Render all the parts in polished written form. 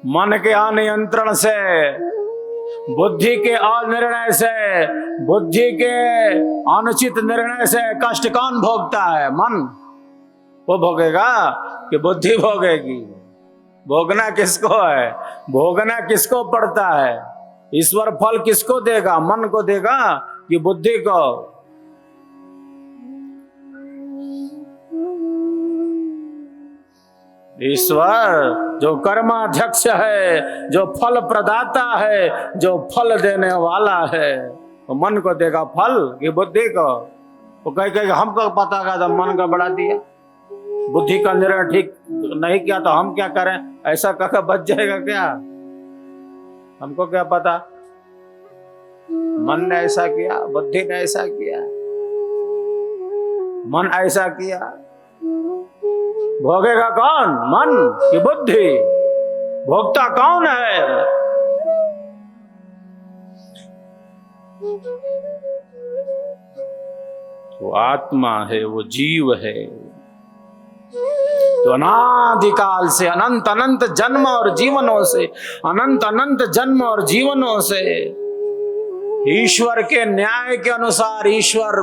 मन के अनियंत्रण से, बुद्धि के अनिर्णय से, बुद्धि के अनुचित निर्णय से कष्ट कौन भोगता है? मन। वो भोगेगा कि बुद्धि भोगेगी? भोगना किसको है? भोगना किसको पड़ता है? ईश्वर फल किसको देगा? मन को देगा कि बुद्धि को? ईश्वर जो कर्माध्यक्ष है, जो फल प्रदाता है, जो फल देने वाला है, तो मन को देगा फल कि बुद्धि को? वो कह हमको पता का तो मन का बढ़ा दिया, बुद्धि का निर्णय ठीक नहीं किया तो हम क्या करें? ऐसा कहकर बच जाएगा क्या? हमको क्या पता? मन ने ऐसा किया, बुद्धि ने ऐसा किया, मन ऐसा किया। भोगेगा कौन? मन की बुद्धि? भोगता कौन है? वो आत्मा है, वो जीव है, तो अनादिकाल से, अनंत अनंत जन्म और जीवनों से, अनंत अनंत जन्म और जीवनों से ईश्वर के न्याय के अनुसार, ईश्वर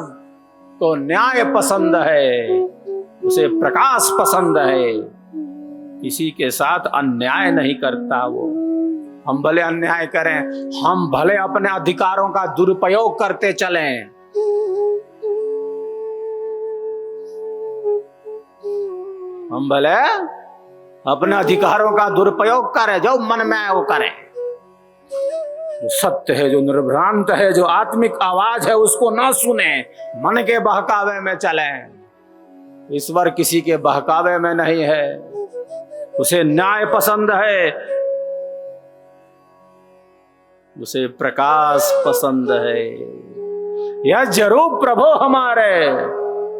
को न्याय पसंद है, उसे प्रकाश पसंद है, किसी के साथ अन्याय नहीं करता वो। हम भले अन्याय करें, हम भले अपने अधिकारों का दुरुपयोग करते चलें, हम भले अपने अधिकारों का दुरुपयोग करें, जो मन में है वो करें, जो सत्य है, जो निर्भ्रांत है, जो आत्मिक आवाज है उसको ना सुने, मन के बहकावे में चलें। ईश्वर किसी के बहकावे में नहीं है, उसे न्याय पसंद है, उसे प्रकाश पसंद है। यह जरूर प्रभु हमारे,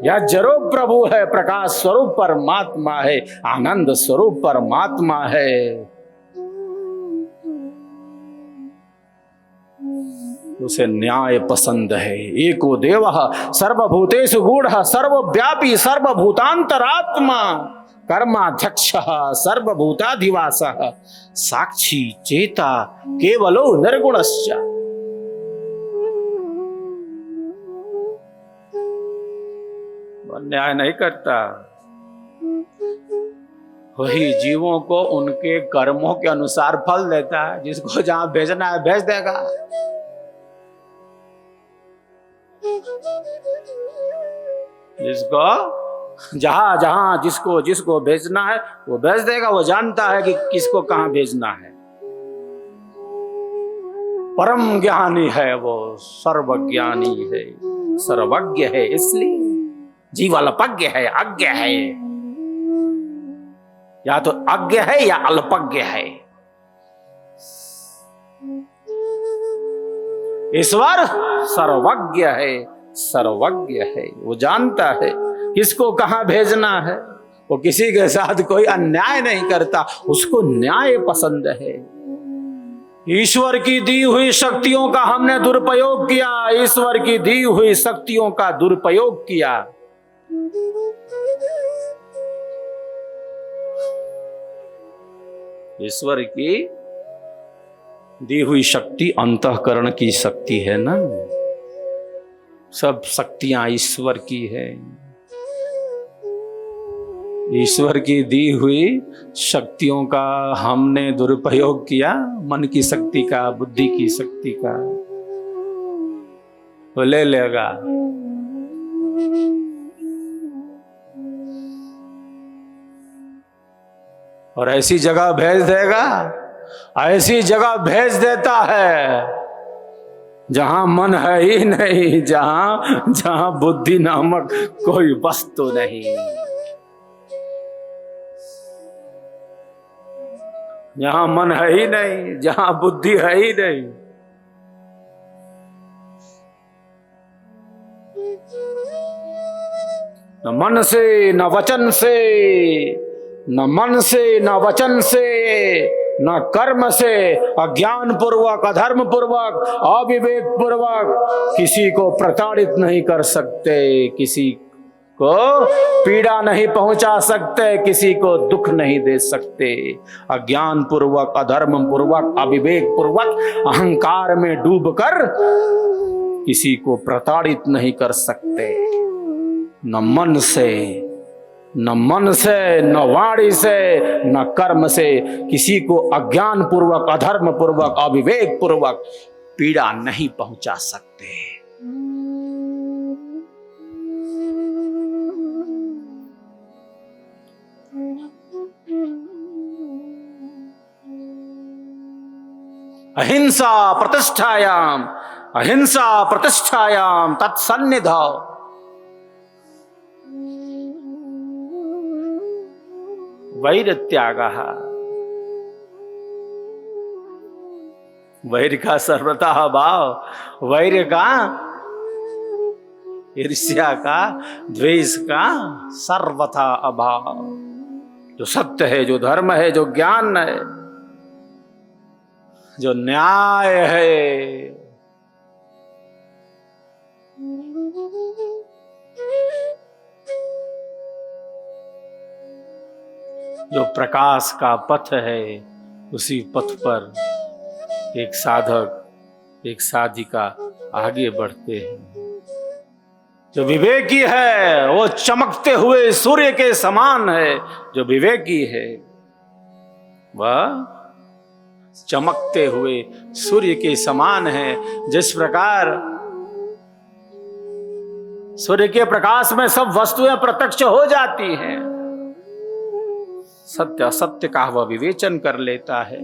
यह जरूर प्रभु है, प्रकाश स्वरूप परमात्मा है, आनंद स्वरूप परमात्मा है। उसे न्याय पसंद है। एको देवः सर्वभूतेषु गूढ़ः सर्वव्यापी सर्वभूतांतरात्मा कर्माध्यक्षः सर्वभूताधिवासः साक्षी चेता केवलो निर्गुणश्च। न्याय नहीं करता, वही जीवों को उनके कर्मों के अनुसार फल देता है। जिसको जहां भेजना है भेज देगा, जिसको जहां जहां जिसको जिसको भेजना है वो भेज देगा। वो जानता है कि किसको कहां भेजना है। परम ज्ञानी है वो, सर्वज्ञानी है, सर्वज्ञ है, इसलिए जीव अल्पज्ञ है, अज्ञ है। या तो अज्ञ है या अल्पज्ञ है। ईश्वर सर्वज्ञ है, सर्वज्ञ है, वो जानता है किसको कहां भेजना है। वो किसी के साथ कोई अन्याय नहीं करता, उसको न्याय पसंद है। ईश्वर की दी हुई शक्तियों का हमने दुरुपयोग किया, ईश्वर की दी हुई शक्तियों का दुरुपयोग किया। ईश्वर की दी हुई शक्ति अंतःकरण की शक्ति है ना, सब शक्तियां ईश्वर की है। ईश्वर की दी हुई शक्तियों का हमने दुरुपयोग किया, मन की शक्ति का, बुद्धि की शक्ति का, वो ले लेगा। और ऐसी जगह भेज देगा, ऐसी जगह भेज देता है जहां मन है ही नहीं, जहां बुद्धि नामक कोई वस्तु नहीं, जहां मन है ही नहीं, जहां बुद्धि है ही नहीं। न मन से, न वचन से, न मन से, न वचन से, न कर्म से, अज्ञान पूर्वक, अधर्म पूर्वक, अविवेक पूर्वक किसी को प्रताड़ित नहीं कर सकते, किसी को पीड़ा नहीं पहुंचा सकते, किसी को दुख नहीं दे सकते। अज्ञान पूर्वक, अधर्म पूर्वक, अविवेक पूर्वक, अहंकार में डूबकर किसी को प्रताड़ित नहीं कर सकते। न मन से, न वाणी से, न कर्म से किसी को अज्ञान पूर्वक, अधर्म पूर्वक, अविवेक पूर्वक पीड़ा नहीं पहुंचा सकते। अहिंसा प्रतिष्ठायाम तत्सन्निधौ। वैर त्यागः, वैर का सर्वथा भाव, वैर का, ईर्ष्या का, द्वेष का सर्वथा अभाव। जो सत्य है, जो धर्म है, जो ज्ञान है, जो न्याय है, जो प्रकाश का पथ है, उसी पथ पर एक साधक, एक साधिका आगे बढ़ते हैं। जो विवेकी है वो चमकते हुए सूर्य के समान है। जो विवेकी है वह चमकते हुए सूर्य के समान है। जिस प्रकार सूर्य के प्रकाश में सब वस्तुएं प्रत्यक्ष हो जाती हैं, सत्य असत्य का वह विवेचन कर लेता है।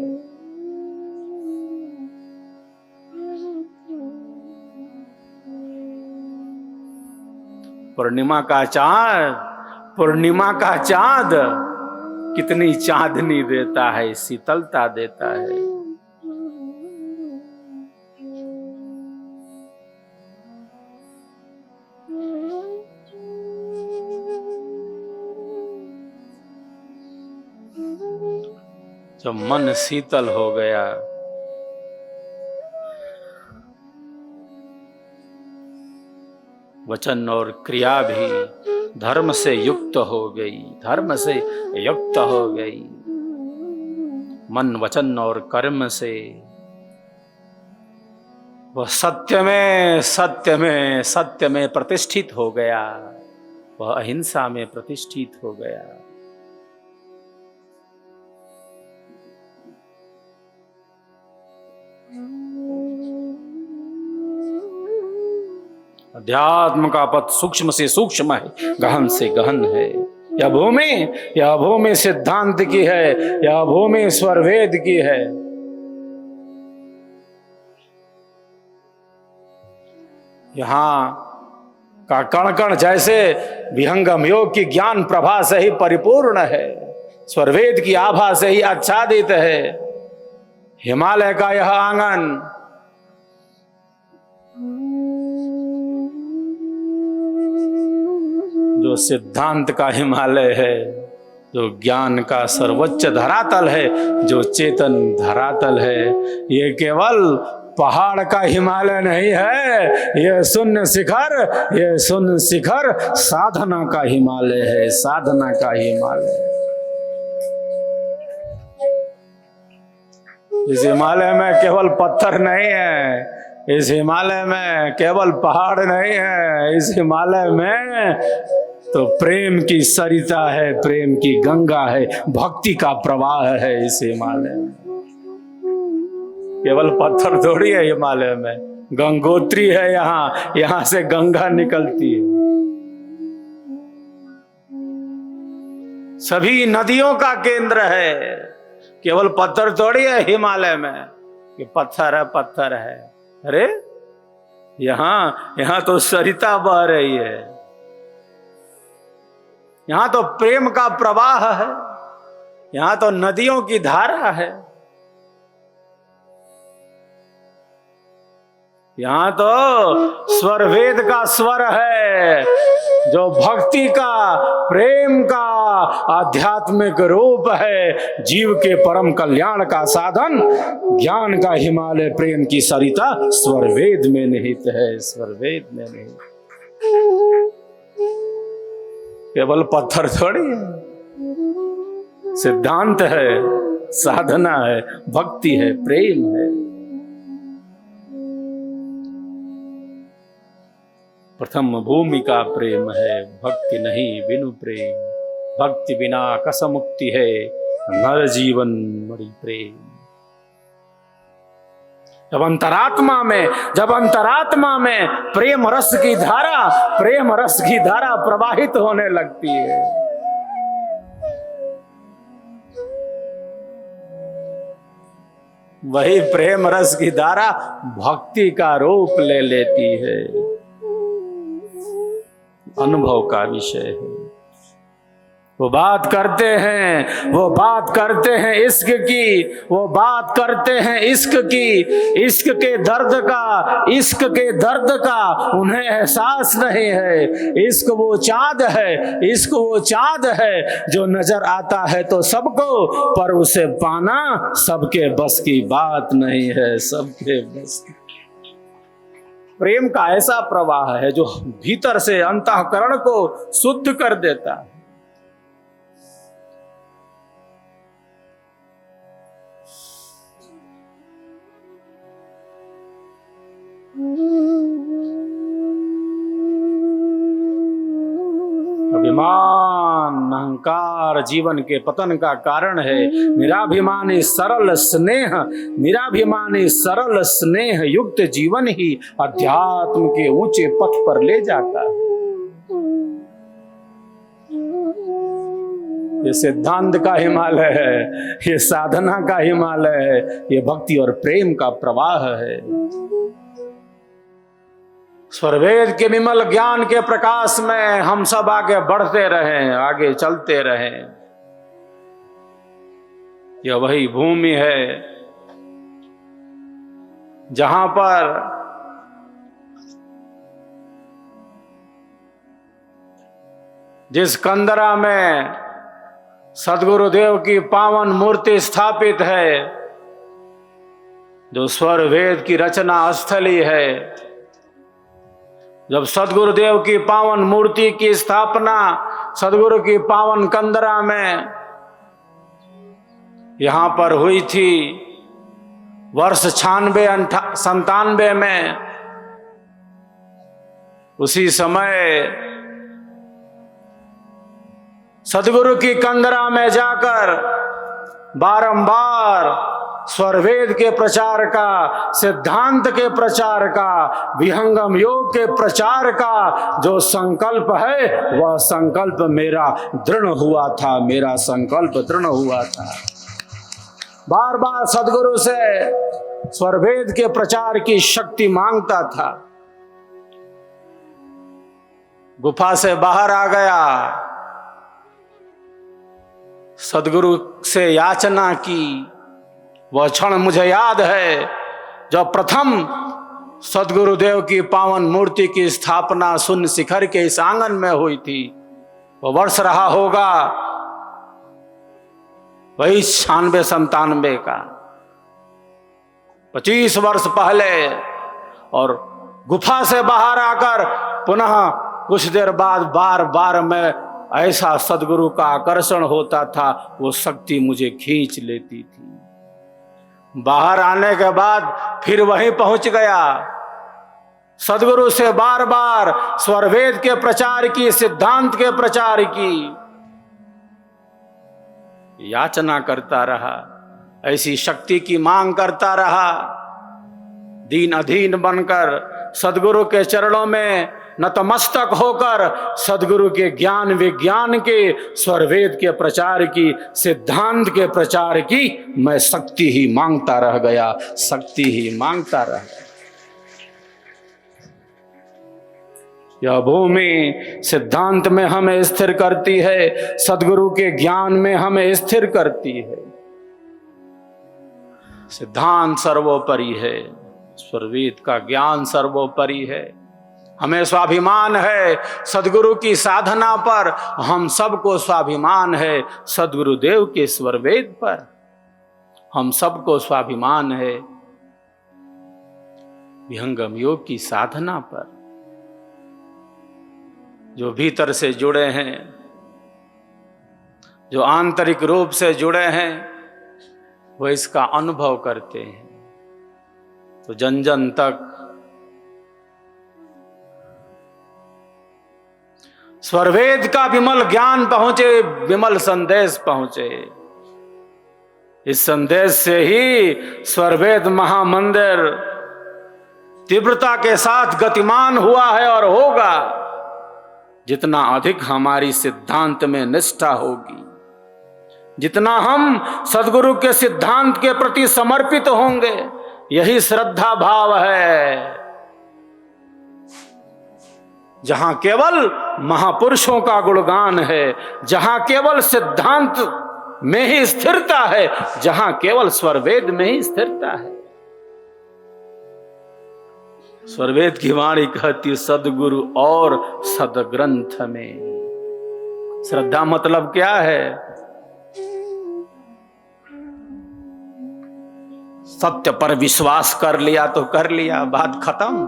पूर्णिमा का चांद कितनी चांदनी देता है, शीतलता देता है। जब मन शीतल हो गया, वचन और क्रिया भी धर्म से युक्त हो गई, धर्म से युक्त हो गई। मन, वचन और कर्म से वह सत्य में प्रतिष्ठित हो गया, वह अहिंसा में प्रतिष्ठित हो गया। अध्यात्म का पथ सूक्ष्म से सूक्ष्म है, गहन से गहन है। यह भूमि सिद्धांत की है, यह भूमि स्वरवेद की है। यहां का कण कण जैसे विहंगम योग की ज्ञान प्रभा से ही परिपूर्ण है, स्वरवेद की आभा से ही आच्छादित है। हिमालय का यह आंगन जो सिद्धांत का हिमालय है, जो ज्ञान का सर्वोच्च धरातल है, जो चेतन धरातल है, ये केवल पहाड़ का हिमालय नहीं है, ये शून्य शिखर साधना का हिमालय है, साधना का हिमालय। इस हिमालय में केवल पत्थर नहीं है, इस हिमालय में केवल पहाड़ नहीं है, इस हिमालय में तो प्रेम की सरिता है, प्रेम की गंगा है, भक्ति का प्रवाह है इस हिमालय में। केवल पत्थर थोड़ी है हिमालय में, गंगोत्री है यहाँ से गंगा निकलती है। सभी नदियों का केंद्र है, केवल पत्थर थोड़ी है हिमालय में कि पत्थर है। अरे यहाँ तो सरिता बह रही है, यहाँ तो प्रेम का प्रवाह है, यहाँ तो नदियों की धारा है, यहाँ तो स्वर वेद का स्वर है, जो भक्ति का, प्रेम का आध्यात्मिक रूप है, जीव के परम कल्याण का साधन, ज्ञान का हिमालय, प्रेम की सरिता स्वर वेद में निहित है, स्वर वेद में निहित। केवल पत्थर थोड़ी है, सिद्धांत है, साधना है, भक्ति है, प्रेम है। प्रथम भूमिका प्रेम है, भक्ति नहीं बिनु प्रेम। भक्ति बिना कस मुक्ति है, नर जीवन मरि प्रेम। जब अंतरात्मा में प्रेम रस की धारा प्रवाहित होने लगती है, वही प्रेम रस की धारा भक्ति का रूप ले लेती है। अनुभव का विषय है। वो बात करते हैं इश्क की, वो बात करते हैं इश्क की। इश्क के दर्द का उन्हें एहसास नहीं है। इश्क वो चाँद है जो नजर आता है तो सबको, पर उसे पाना सबके बस की बात नहीं है, सबके बस की। प्रेम का ऐसा प्रवाह है जो भीतर से अंतःकरण को शुद्ध कर देता है। अभिमान अहंकार जीवन के पतन का कारण है। निराभिमानी सरल स्नेह युक्त जीवन ही अध्यात्म के ऊंचे पथ पर ले जाता है। ये सिद्धांत का हिमालय है, ये साधना का हिमालय है, ये भक्ति और प्रेम का प्रवाह है। स्वरवेद के विमल ज्ञान के प्रकाश में हम सब आगे बढ़ते रहें, आगे चलते रहें। यह वही भूमि है जहां पर जिस कंदरा में सदगुरुदेव की पावन मूर्ति स्थापित है, जो स्वर वेद की रचना स्थली है, जब सदगुरुदेव की पावन मूर्ति की स्थापना सदगुरु की पावन कंदरा में यहां पर हुई थी वर्ष 96-97 में, उसी समय सदगुरु की कंदरा में जाकर बारंबार स्वरवेद के प्रचार का, सिद्धांत के प्रचार का, विहंगम योग के प्रचार का जो संकल्प है, वह संकल्प मेरा दृढ़ हुआ था, मेरा संकल्प दृढ़ हुआ था। बार बार सदगुरु से स्वरवेद के प्रचार की शक्ति मांगता था। गुफा से बाहर आ गया, सदगुरु से याचना की। वह क्षण मुझे याद है जब प्रथम सदगुरुदेव की पावन मूर्ति की स्थापना शून्य शिखर के इस आंगन में हुई थी। वह वर्ष रहा होगा वही 96-97 का, 25 वर्ष पहले। और गुफा से बाहर आकर पुनः कुछ देर बाद बार बार मैं ऐसा सदगुरु का आकर्षण होता था, वो शक्ति मुझे खींच लेती थी। बाहर आने के बाद फिर वहीं पहुंच गया, सदगुरु से बार बार स्वरवेद के प्रचार की, सिद्धांत के प्रचार की याचना करता रहा, ऐसी शक्ति की मांग करता रहा। दीन अधीन बनकर सदगुरु के चरणों में नतमस्तक होकर सदगुरु के ज्ञान विज्ञान के, स्वरवेद के प्रचार की, सिद्धांत के प्रचार की मैं शक्ति ही मांगता रह गया, शक्ति ही मांगता रह गया। यह भूमि सिद्धांत में हमें स्थिर करती है, सदगुरु के ज्ञान में हमें स्थिर करती है। सिद्धांत सर्वोपरि है, स्वरवेद का ज्ञान सर्वोपरि है। हमें स्वाभिमान है सदगुरु की साधना पर, हम सबको स्वाभिमान है सदगुरुदेव के स्वरवेद पर, हम सबको स्वाभिमान है विहंगम योग की साधना पर। जो भीतर से जुड़े हैं जो आंतरिक रूप से जुड़े हैं वो इसका अनुभव करते हैं। तो जन जन तक स्वरवेद का विमल ज्ञान पहुंचे, विमल संदेश पहुंचे। इस संदेश से ही स्वरवेद महामंदिर तीव्रता के साथ गतिमान हुआ है और होगा। जितना अधिक हमारी सिद्धांत में निष्ठा होगी, जितना हम सद्गुरु के सिद्धांत के प्रति समर्पित होंगे, यही श्रद्धा भाव है। जहां केवल महापुरुषों का गुणगान है, जहां केवल सिद्धांत में ही स्थिरता है, जहां केवल स्वरवेद में ही स्थिरता है। स्वरवेद की वाणी कहती सदगुरु और सदग्रंथ में। श्रद्धा मतलब क्या है? सत्य पर विश्वास कर लिया तो कर लिया, बात खत्म।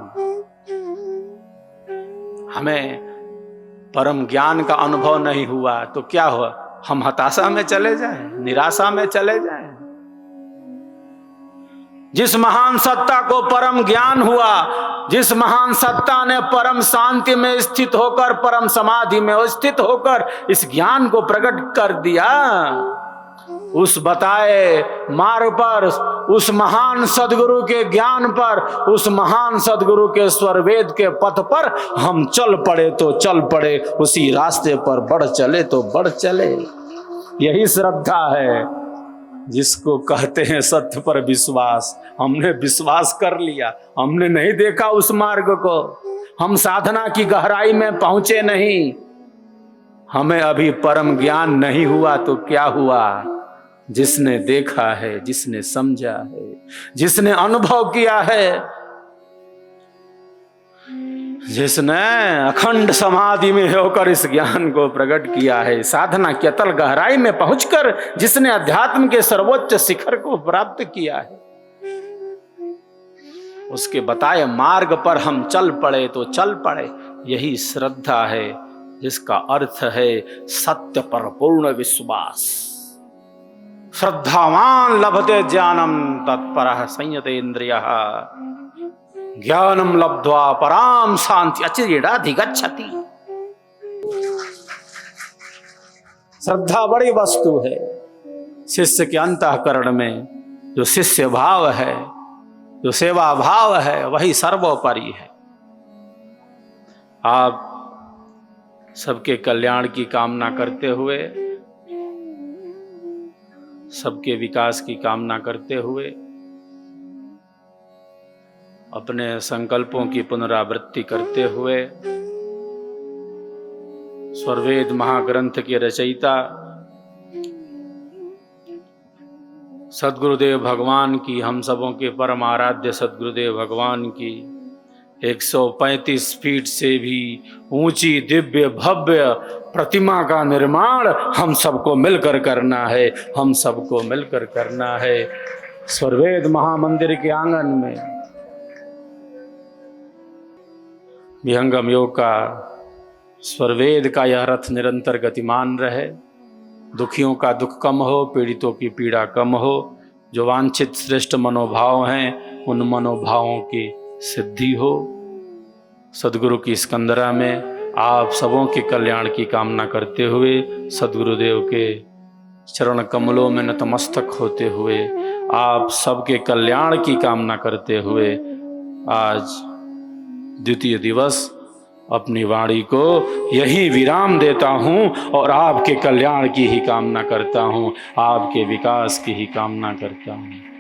हमें परम ज्ञान का अनुभव नहीं हुआ तो क्या हुआ? हम हताशा में चले जाएं, निराशा में चले जाएं। जिस महान सत्ता को परम ज्ञान हुआ, जिस महान सत्ता ने परम शांति में स्थित होकर, परम समाधि में स्थित होकर इस ज्ञान को प्रकट कर दिया, उस बताए मार्ग पर, उस महान सदगुरु के ज्ञान पर, उस महान सदगुरु के स्वरवेद के पथ पर हम चल पड़े तो चल पड़े, उसी रास्ते पर बढ़ चले तो बढ़ चले। यही श्रद्धा है जिसको कहते हैं सत्य पर विश्वास। हमने विश्वास कर लिया, हमने नहीं देखा उस मार्ग को, हम साधना की गहराई में पहुंचे नहीं, हमें अभी परम ज्ञान नहीं हुआ तो क्या हुआ? जिसने देखा है, जिसने समझा है, जिसने अनुभव किया है, जिसने अखंड समाधि में होकर इस ज्ञान को प्रकट किया है, साधना की अतल गहराई में पहुंचकर जिसने अध्यात्म के सर्वोच्च शिखर को प्राप्त किया है, उसके बताए मार्ग पर हम चल पड़े तो चल पड़े। यही श्रद्धा है, जिसका अर्थ है सत्य पर पूर्ण विश्वास। श्रद्धावान लभते ज्ञानम तत्परः संयतेन्द्रियः ज्ञानम लब्ध्वा पराम शांति अचिरेणाधिगच्छति। श्रद्धा बड़ी वस्तु है। शिष्य के अंतःकरण में जो शिष्य भाव है, जो सेवा भाव है, वही सर्वोपरि है। आप सबके कल्याण की कामना करते हुए, सबके विकास की कामना करते हुए, अपने संकल्पों की पुनरावृत्ति करते हुए, स्वरवेद महाग्रंथ के रचयिता सद्गुरुदेव भगवान की, हम सबों के परम आराध्य सद्गुरुदेव भगवान की 135 फीट से भी ऊंची दिव्य भव्य प्रतिमा का निर्माण हम सबको मिलकर करना है, हम सबको मिलकर करना है। स्वरवेद महामंदिर के आंगन में विहंगम योग का, स्वरवेद का यह रथ निरंतर गतिमान रहे। दुखियों का दुख कम हो, पीड़ितों की पीड़ा कम हो। जो वांछित श्रेष्ठ मनोभाव हैं, उन मनोभावों की सिद्धि हो। सद्गुरु की स्कंदरा में आप सबों के कल्याण की कामना करते हुए, सद्गुरुदेव के चरण कमलों में नतमस्तक होते हुए, आप सबके कल्याण की कामना करते हुए, आज द्वितीय दिवस अपनी वाणी को यही विराम देता हूँ और आपके कल्याण की ही कामना करता हूँ, आपके विकास की ही कामना करता हूँ।